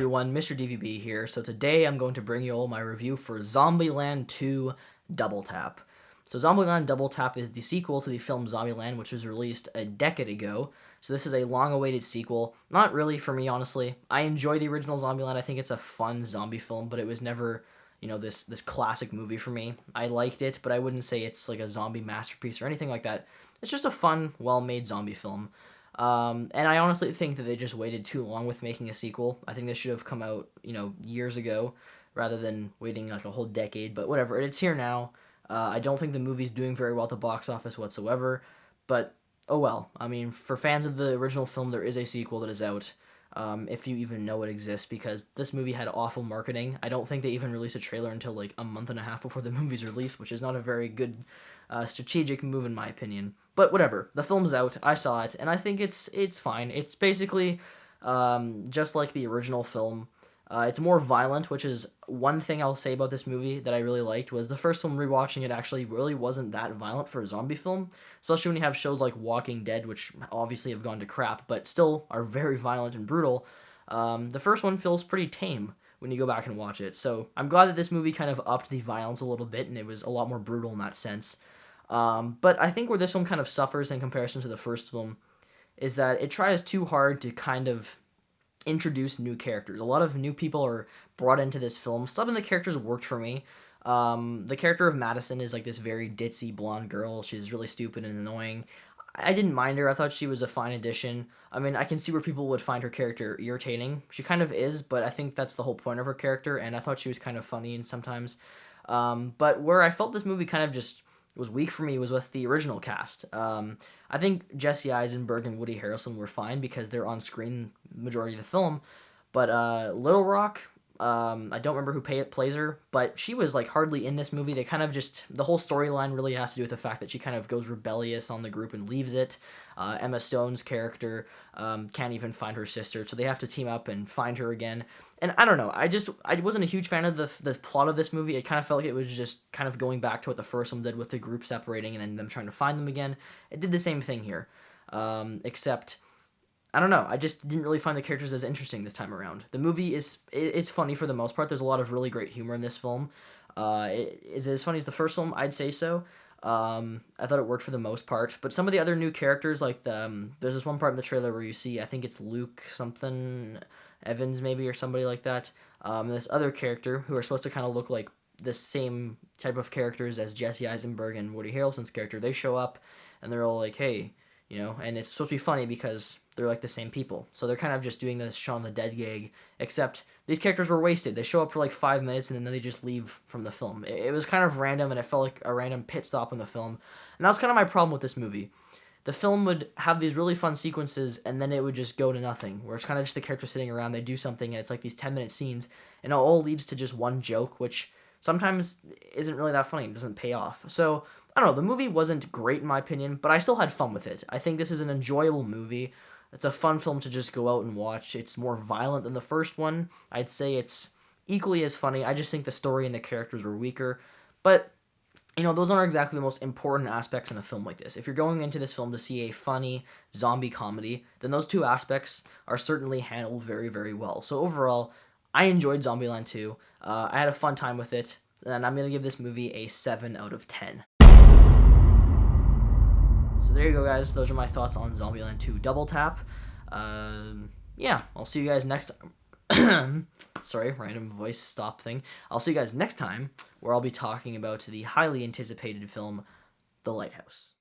everyone, Mr. DVB here. So today I'm going to bring you all my review for Zombieland 2 Double Tap. So Zombieland Double Tap is the sequel to the film Zombieland, which was released a decade ago. So this is a long-awaited sequel. Not really for me, honestly. I enjoy the original Zombieland. I think it's a fun zombie film, but it was never, this classic movie for me. I liked it, but I wouldn't say it's like a zombie masterpiece or anything like that. It's just a fun, well-made zombie film. And I honestly think that they just waited too long with making a sequel. I think this should have come out, years ago, rather than waiting like a whole decade. But whatever, it's here now. I don't think the movie's doing very well at the box office whatsoever. But, oh well. I mean, for fans of the original film, there is a sequel that is out. If you even know it exists, because this movie had awful marketing. I don't think they even released a trailer until like a month and a half before the movie's release, which is not a very good strategic move in my opinion. But whatever, the film's out, I saw it, and I think it's fine. It's basically just like the original film. It's more violent, which is one thing I'll say about this movie that I really liked, was the first film rewatching it actually really wasn't that violent for a zombie film, especially when you have shows like Walking Dead, which obviously have gone to crap, but still are very violent and brutal. The first one feels pretty tame when you go back and watch it, so I'm glad that this movie kind of upped the violence a little bit, and it was a lot more brutal in that sense. But I think where this one kind of suffers in comparison to the first film is that it tries too hard to kind of introduce new characters. A lot of new people are brought into this film. Some of the characters worked for me. The character of Madison is like this very ditzy blonde girl. She's really stupid and annoying. I didn't mind her. I thought she was a fine addition. I mean, I can see where people would find her character irritating. She kind of is, but I think that's the whole point of her character, and I thought she was kind of funny and sometimes. But where I felt this movie kind of just was weak for me was with the original cast. I think Jesse Eisenberg and Woody Harrelson were fine because they're on screen majority of the film, but Little Rock, I don't remember who plays her, but she was like hardly in this movie. They kind of just, the whole storyline really has to do with the fact that she kind of goes rebellious on the group and leaves it. Emma Stone's character can't even find her sister, so they have to team up and find her again. And I don't know, I wasn't a huge fan of the plot of this movie. It kind of felt like it was just kind of going back to what the first one did with the group separating and then them trying to find them again. It did the same thing here, except I don't know. I just didn't really find the characters as interesting this time around. The movie it's funny for the most part. There's a lot of really great humor in this film. Is it as funny as the first film? I'd say so. I thought it worked for the most part. But some of the other new characters, like there's this one part in the trailer where you see, I think it's Luke something Evans maybe or somebody like that. This other character who are supposed to kind of look like the same type of characters as Jesse Eisenberg and Woody Harrelson's character. They show up and they're all like, hey, and it's supposed to be funny because they're like the same people. So they're kind of just doing this Shaun the Dead gag, except these characters were wasted. They show up for like 5 minutes and then they just leave from the film. It was kind of random, and it felt like a random pit stop in the film. And that was kind of my problem with this movie. The film would have these really fun sequences, and then it would just go to nothing, where it's kind of just the characters sitting around, they do something, and it's like these 10-minute scenes, and it all leads to just one joke, which sometimes isn't really that funny. It doesn't pay off. So I don't know, the movie wasn't great in my opinion, but I still had fun with it. I think this is an enjoyable movie. It's a fun film to just go out and watch. It's more violent than the first one. I'd say it's equally as funny. I just think the story and the characters were weaker. But, those aren't exactly the most important aspects in a film like this. If you're going into this film to see a funny zombie comedy, then those two aspects are certainly handled very, very well. So overall, I enjoyed Zombieland 2. I had a fun time with it, and I'm going to give this movie a 7 out of 10. So there you go, guys. Those are my thoughts on Zombieland 2 Double Tap. Yeah, I'll see you guys next time. Sorry, random voice stop thing. I'll see you guys next time, where I'll be talking about the highly anticipated film, The Lighthouse.